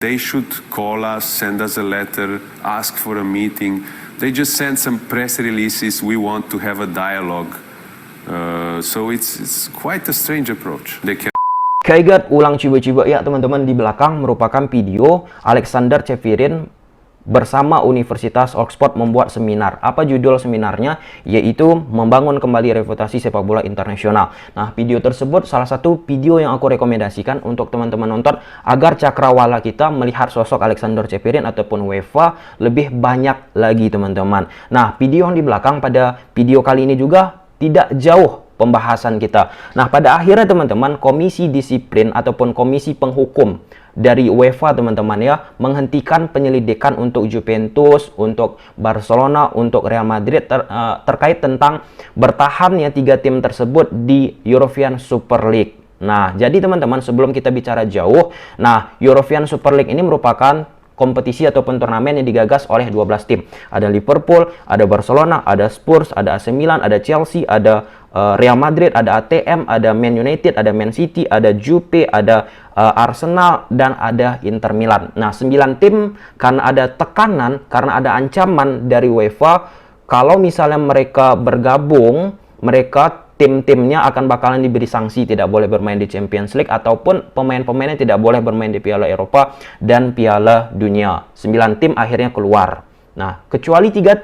They should call us, send us a letter, ask for a meeting. They just send some press releases. We want to have a dialogue. So it's quite a strange approach. They can. Kaigat ulang coba-coba ya teman-teman, di belakang merupakan video Alexander Ceferin bersama Universitas Oxford membuat seminar. Apa judul seminarnya? Yaitu membangun kembali reputasi sepak bola internasional. Nah, video tersebut salah satu video yang aku rekomendasikan untuk teman-teman nonton agar cakrawala kita melihat sosok Alexander Ceferin ataupun UEFA lebih banyak lagi teman-teman. Nah, video yang di belakang pada video kali ini juga tidak jauh pembahasan kita. Nah, pada akhirnya teman-teman, komisi disiplin ataupun komisi penghukum dari UEFA teman-teman ya menghentikan penyelidikan untuk Juventus, untuk Barcelona, untuk Real Madrid terkait tentang bertahannya 3 tim tersebut di European Super League. Nah, jadi teman-teman, sebelum kita bicara jauh, nah, European Super League ini merupakan kompetisi ataupun turnamen yang digagas oleh 12 tim. Ada Liverpool, ada Barcelona, ada Spurs, ada AC Milan, ada Chelsea, ada Real Madrid, ada ATM, ada Man United, ada Man City, ada Juve, ada Arsenal, dan ada Inter Milan. Nah, 9 tim karena ada tekanan, karena ada ancaman dari UEFA, kalau misalnya mereka bergabung, mereka tim-timnya akan bakalan diberi sanksi, tidak boleh bermain di Champions League ataupun pemain-pemainnya tidak boleh bermain di Piala Eropa dan Piala Dunia. 9 tim akhirnya keluar. Nah, kecuali 3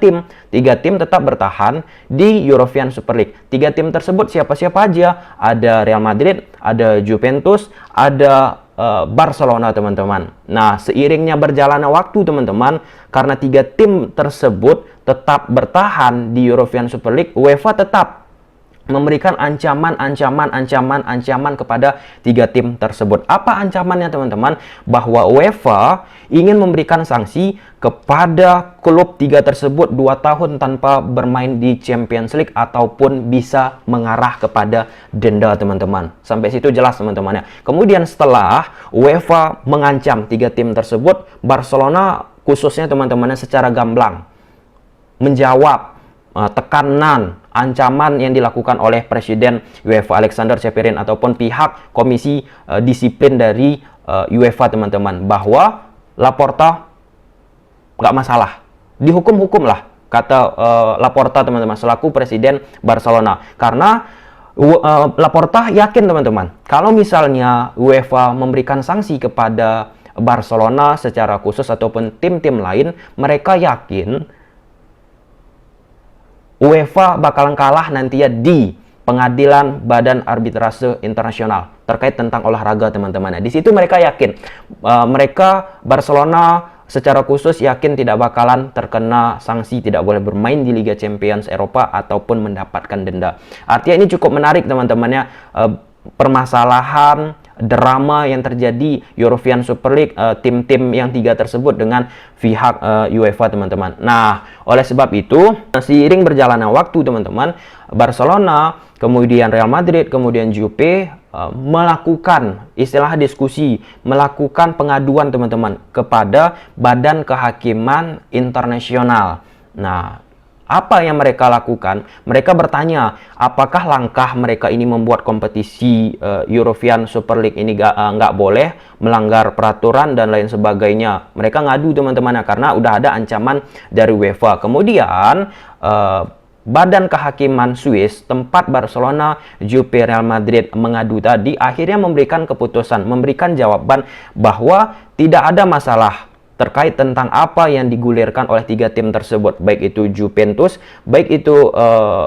tim tetap bertahan di European Super League. 3 tim tersebut siapa-siapa aja? Ada Real Madrid, ada Juventus, ada Barcelona teman-teman. Nah, seiringnya berjalannya waktu teman-teman, karena 3 tim tersebut tetap bertahan di European Super League, UEFA tetap memberikan ancaman kepada 3 tim tersebut. Apa ancamannya teman-teman? Bahwa UEFA ingin memberikan sanksi kepada klub 3 tersebut 2 tahun tanpa bermain di Champions League ataupun bisa mengarah kepada denda teman-teman. Sampai situ jelas teman-teman ya. Kemudian setelah UEFA mengancam 3 tim tersebut, Barcelona khususnya teman-temannya secara gamblang menjawab tekanan, ancaman yang dilakukan oleh Presiden UEFA Alexander Ceferin ataupun pihak komisi disiplin dari UEFA teman-teman, bahwa Laporta nggak masalah, dihukum-hukum lah, kata Laporta teman-teman selaku Presiden Barcelona. Karena Laporta yakin teman-teman, kalau misalnya UEFA memberikan sanksi kepada Barcelona secara khusus ataupun tim-tim lain, mereka yakin UEFA bakalan kalah nanti ya di pengadilan Badan Arbitrase Internasional terkait tentang olahraga teman-teman. Di situ mereka yakin, mereka Barcelona secara khusus yakin tidak bakalan terkena sanksi, tidak boleh bermain di Liga Champions Eropa ataupun mendapatkan denda. Artinya ini cukup menarik teman-teman ya, permasalahan drama yang terjadi European Super League, tim-tim yang 3 tersebut dengan pihak UEFA teman-teman. Nah, oleh sebab itu, seiring berjalannya waktu teman-teman, Barcelona, kemudian Real Madrid, kemudian Juve melakukan istilah diskusi, melakukan pengaduan teman-teman kepada Badan Kehakiman Internasional. Nah, apa yang mereka lakukan? Mereka bertanya, apakah langkah mereka ini membuat kompetisi European Super League ini nggak boleh, melanggar peraturan dan lain sebagainya. Mereka ngadu teman-teman karena udah ada ancaman dari UEFA. Kemudian Badan Kehakiman Swiss, tempat Barcelona, Juve, Real Madrid mengadu tadi, akhirnya memberikan keputusan, memberikan jawaban bahwa tidak ada masalah terkait tentang apa yang digulirkan oleh 3 tim tersebut, baik itu Juventus, baik itu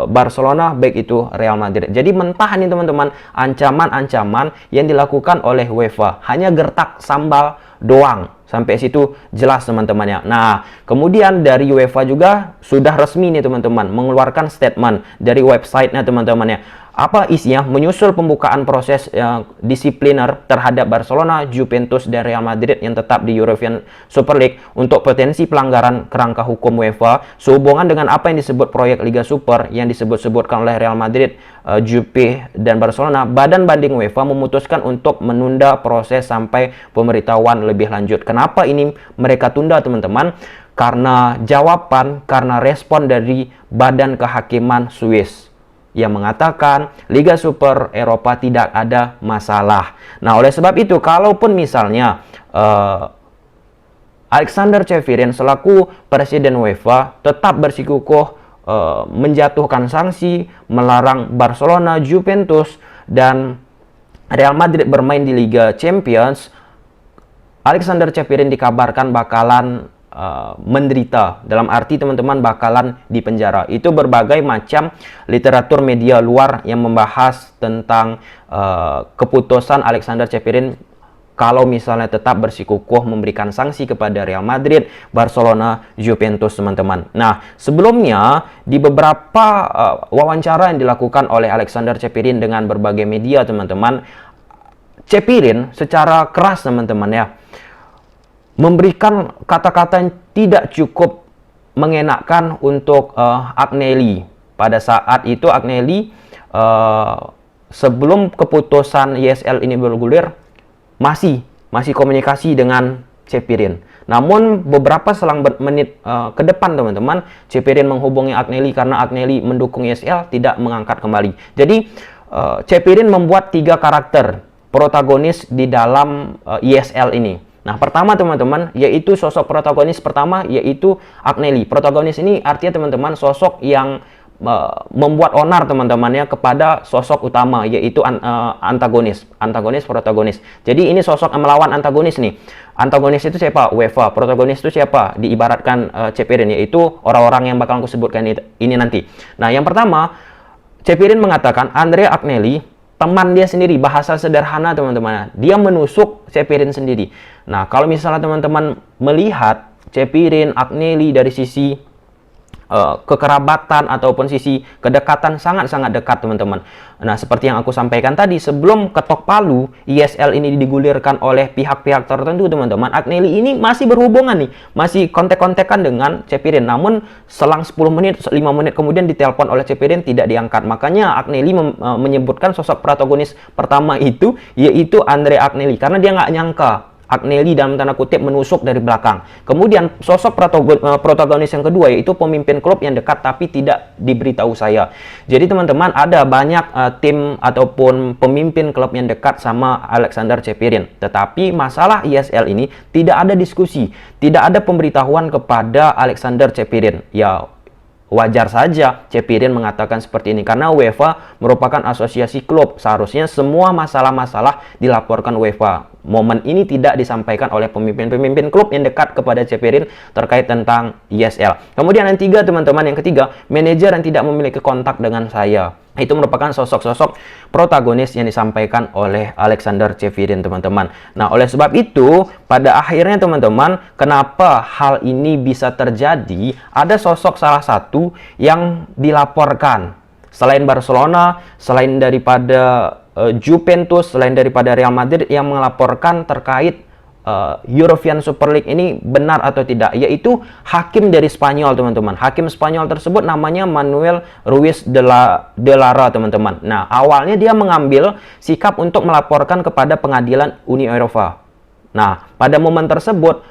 Barcelona, baik itu Real Madrid. Jadi mentah nih teman-teman, ancaman-ancaman yang dilakukan oleh UEFA, hanya gertak sambal doang. Sampai situ jelas teman-teman ya. Nah, kemudian dari UEFA juga sudah resmi nih teman-teman mengeluarkan statement dari websitenya teman-teman ya. Apa isinya? Menyusul pembukaan proses disipliner terhadap Barcelona, Juventus, dan Real Madrid yang tetap di European Super League untuk potensi pelanggaran kerangka hukum UEFA sehubungan dengan apa yang disebut proyek Liga Super yang disebut-sebutkan oleh Real Madrid, Juve, dan Barcelona. Badan banding UEFA memutuskan untuk menunda proses sampai pemberitahuan lebih lanjut. Kenapa ini mereka tunda teman-teman? Karena jawaban, karena respon dari Badan Kehakiman Swiss yang mengatakan Liga Super Eropa tidak ada masalah. Nah, oleh sebab itu, kalaupun misalnya Alexander Ceferin selaku Presiden UEFA tetap bersikukuh menjatuhkan sanksi, melarang Barcelona, Juventus, dan Real Madrid bermain di Liga Champions. Alexander Ceferin dikabarkan bakalan menderita, dalam arti teman-teman bakalan dipenjara. Itu berbagai macam literatur media luar yang membahas tentang keputusan Alexander Ceferin kalau misalnya tetap bersikukuh memberikan sanksi kepada Real Madrid, Barcelona, Juventus, teman-teman. Nah, sebelumnya di beberapa wawancara yang dilakukan oleh Alexander Ceferin dengan berbagai media, teman-teman, Ceferin secara keras, teman-teman ya, memberikan kata-kata yang tidak cukup mengenakan untuk Agnelli. Pada saat itu Agnelli sebelum keputusan ESL ini bergulir masih komunikasi dengan Ceferin. Namun beberapa selang menit ke depan, teman-teman, Ceferin menghubungi Agnelli karena Agnelli mendukung ESL tidak mengangkat kembali. Jadi Ceferin membuat 3 karakter protagonis di dalam ESL ini. Nah, pertama teman-teman, yaitu sosok protagonis pertama yaitu Agnelli. Protagonis ini artinya teman-teman sosok yang membuat onar teman-temannya kepada sosok utama, yaitu antagonis protagonis. Jadi ini sosok yang melawan antagonis nih. Antagonis itu siapa? UEFA. Protagonis itu siapa? Diibaratkan Ceferin, yaitu orang-orang yang bakal aku sebutkan ini nanti. Nah, yang pertama, Ceferin mengatakan Andrea Agnelli teman dia sendiri. Bahasa sederhana teman-teman, dia menusuk Ceferin sendiri. Nah, kalau misalnya teman-teman melihat Ceferin, Agnelli dari sisi kekerabatan ataupun sisi kedekatan sangat-sangat dekat, teman-teman. Nah, seperti yang aku sampaikan tadi, sebelum ketok palu ESL ini digulirkan oleh pihak-pihak tertentu, teman-teman, Agnelli ini masih berhubungan nih, masih kontek-kontekan dengan Ceferin. Namun selang 10 menit, 5 menit kemudian ditelepon oleh Ceferin, tidak diangkat. Makanya Agnelli menyebutkan sosok protagonis pertama itu yaitu Andre Agnelli, karena dia nggak nyangka Agnelli dalam tanda kutip menusuk dari belakang. Kemudian sosok protagonis yang kedua yaitu pemimpin klub yang dekat tapi tidak diberitahu saya. Jadi teman-teman, ada banyak tim ataupun pemimpin klub yang dekat sama Alexander Ceferin. Tetapi masalah ESL ini tidak ada diskusi, tidak ada pemberitahuan kepada Alexander Ceferin. Ya, wajar saja Ceferin mengatakan seperti ini karena UEFA merupakan asosiasi klub. Seharusnya semua masalah-masalah dilaporkan UEFA. Momen ini tidak disampaikan oleh pemimpin-pemimpin klub yang dekat kepada Ceferin terkait tentang ESL. Kemudian yang ketiga, teman-teman, yang ketiga, manajer yang tidak memiliki kontak dengan saya. Itu merupakan sosok-sosok protagonis yang disampaikan oleh Alexander Ceferin, teman-teman. Nah, oleh sebab itu, pada akhirnya teman-teman, kenapa hal ini bisa terjadi? Ada sosok salah satu yang dilaporkan. Selain Barcelona, selain daripada Juventus, selain daripada Real Madrid yang melaporkan terkait European Super League ini benar atau tidak, yaitu hakim dari Spanyol, teman-teman. Hakim Spanyol tersebut namanya Manuel Ruiz de Lara, teman-teman. Nah, awalnya dia mengambil sikap untuk melaporkan kepada pengadilan Uni Eropa. Nah, pada momen tersebut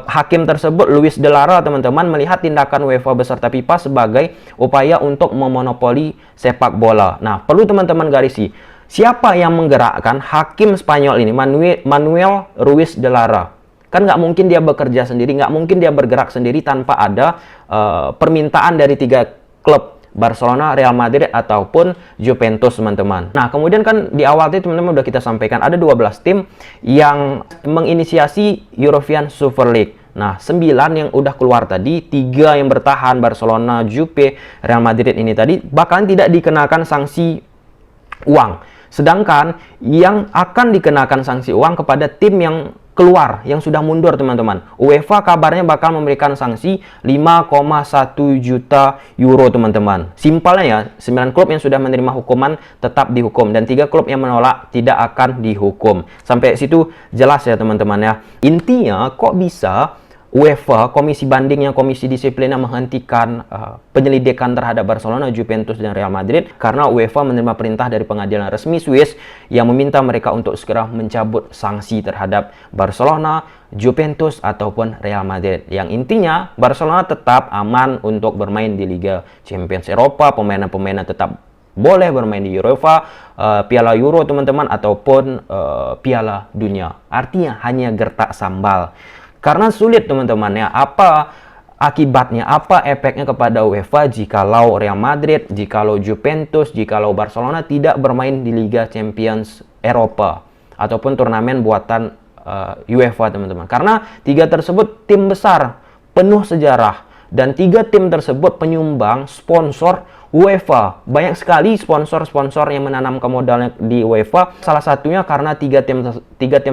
hakim tersebut, Luis de Lara, teman-teman, melihat tindakan UEFA beserta FIFA sebagai upaya untuk memonopoli sepak bola. Nah, perlu teman-teman garisi, siapa yang menggerakkan hakim Spanyol ini, Manuel Ruiz de Lara? Kan nggak mungkin dia bekerja sendiri, nggak mungkin dia bergerak sendiri tanpa ada permintaan dari 3 klub, Barcelona, Real Madrid, ataupun Juventus, teman-teman. Nah, kemudian kan di awal itu teman-teman udah kita sampaikan ada 12 tim yang menginisiasi European Super League. Nah, 9 yang udah keluar tadi, 3 yang bertahan, Barcelona, Juve, Real Madrid ini tadi bahkan tidak dikenakan sanksi uang. Sedangkan yang akan dikenakan sanksi uang kepada tim yang keluar, yang sudah mundur, teman-teman. UEFA kabarnya bakal memberikan sanksi 5,1 juta euro, teman-teman. Simpelnya ya, 9 klub yang sudah menerima hukuman tetap dihukum dan 3 klub yang menolak tidak akan dihukum. Sampai situ jelas ya, teman-teman ya. Intinya, kok bisa UEFA, komisi bandingnya, komisi disiplinnya menghentikan penyelidikan terhadap Barcelona, Juventus, dan Real Madrid karena UEFA menerima perintah dari pengadilan resmi Swiss yang meminta mereka untuk segera mencabut sanksi terhadap Barcelona, Juventus, ataupun Real Madrid. Yang intinya Barcelona tetap aman untuk bermain di Liga Champions Eropa, pemain-pemainnya tetap boleh bermain di Europa, Piala Euro, teman-teman, ataupun Piala Dunia. Artinya hanya gertak sambal. Karena sulit teman-teman ya, apa akibatnya, apa efeknya kepada UEFA jikalau Real Madrid, jikalau Juventus, jikalau Barcelona tidak bermain di Liga Champions Eropa ataupun turnamen buatan UEFA teman-teman. Karena tiga tersebut tim besar, penuh sejarah, dan tiga tim tersebut penyumbang sponsor UEFA. Banyak sekali sponsor-sponsor yang menanamkan modalnya di UEFA. Salah satunya karena tiga tim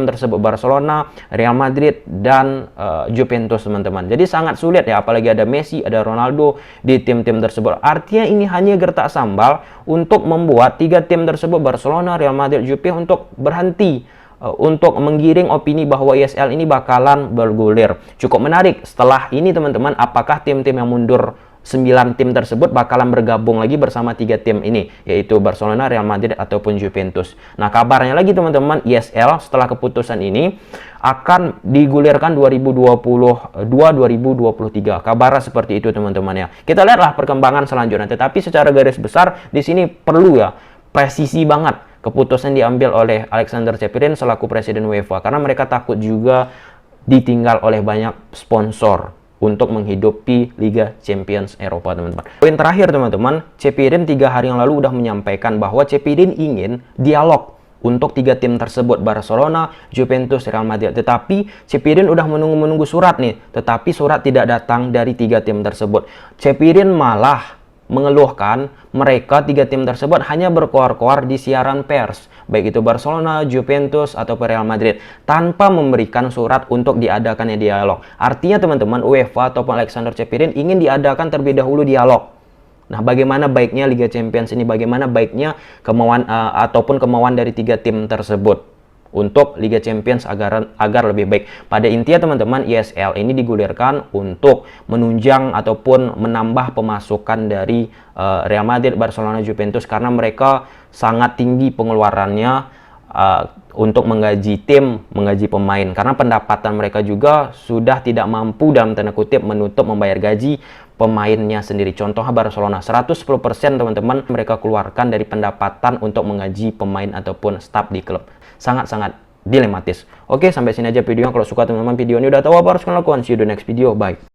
tersebut, Barcelona, Real Madrid, dan Juventus teman-teman. Jadi sangat sulit ya, apalagi ada Messi, ada Ronaldo di tim-tim tersebut. Artinya ini hanya gertak sambal untuk membuat tiga tim tersebut, Barcelona, Real Madrid, Juve, untuk berhenti, untuk menggiring opini bahwa ESL ini bakalan bergulir. Cukup menarik setelah ini teman-teman, apakah tim-tim yang mundur 9 tim tersebut bakalan bergabung lagi bersama 3 tim ini, yaitu Barcelona, Real Madrid, ataupun Juventus. Nah, kabarnya lagi teman-teman, ESL setelah keputusan ini akan digulirkan 2022-2023. Kabarnya seperti itu teman-teman ya. Kita lihatlah perkembangan selanjutnya. Tetapi secara garis besar di sini perlu ya presisi banget keputusan diambil oleh Alexander Ceferin selaku presiden UEFA, karena mereka takut juga ditinggal oleh banyak sponsor untuk menghidupi Liga Champions Eropa teman-teman. Poin terakhir teman-teman, Ceferin 3 hari yang lalu udah menyampaikan bahwa Ceferin ingin dialog untuk 3 tim tersebut, Barcelona, Juventus, Real Madrid. Tetapi Ceferin udah menunggu surat nih, tetapi surat tidak datang dari 3 tim tersebut. Ceferin malah mengeluhkan mereka 3 tim tersebut hanya berkoar-koar di siaran pers, baik itu Barcelona, Juventus, atau Real Madrid, tanpa memberikan surat untuk diadakannya dialog. Artinya teman-teman, UEFA ataupun Alexander Ceferin ingin diadakan terlebih dahulu dialog. Nah, bagaimana baiknya Liga Champions ini, bagaimana baiknya kemauan kemauan dari 3 tim tersebut untuk Liga Champions agar lebih baik. Pada intinya teman-teman, ESL ini digulirkan untuk menunjang ataupun menambah pemasukan dari Real Madrid, Barcelona, Juventus, karena mereka sangat tinggi pengeluarannya untuk menggaji tim, menggaji pemain, karena pendapatan mereka juga sudah tidak mampu dalam tanda kutip menutup membayar gaji pemainnya sendiri. Contohnya Barcelona, 110% teman-teman mereka keluarkan dari pendapatan untuk menggaji pemain ataupun staf di klub. Sangat-sangat dilematis. Oke, sampai sini aja videonya. Kalau suka teman-teman video ini, udah tahu apa harus kalian lakukan. See you the next video. Bye.